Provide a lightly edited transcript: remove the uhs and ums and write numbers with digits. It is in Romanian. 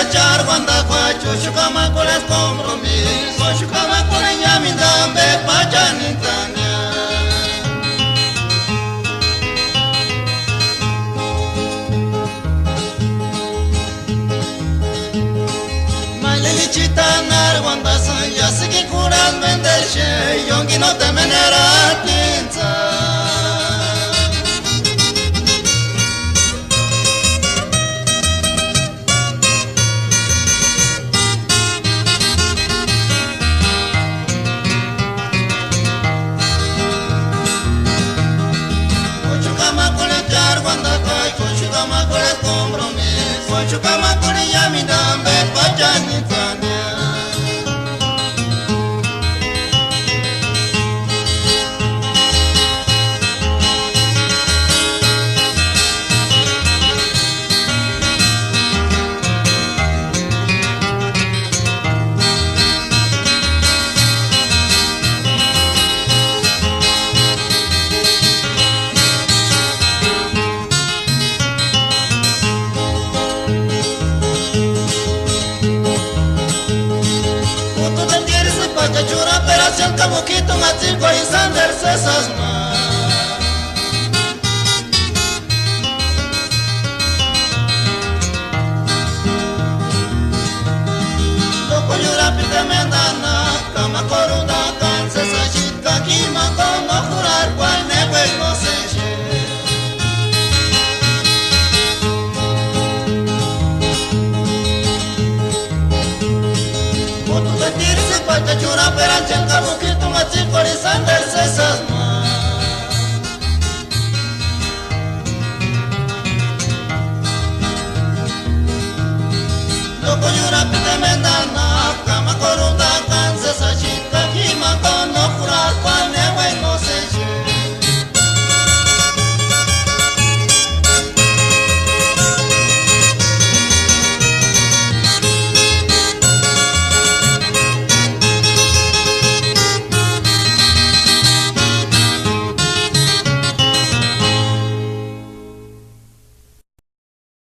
echar guandacuacho, chucama con las compromisos, chucama con el ñamindambe, pachanitania. Maililichitanar guandasan, ya sé que curas mendelche, yongi no te menera tinza. Chucama con el compromiso, chucama con el yamindambe, pachanitania. Chura pero hacia el cabuquito machico y sander esas más. Loco llora tremenda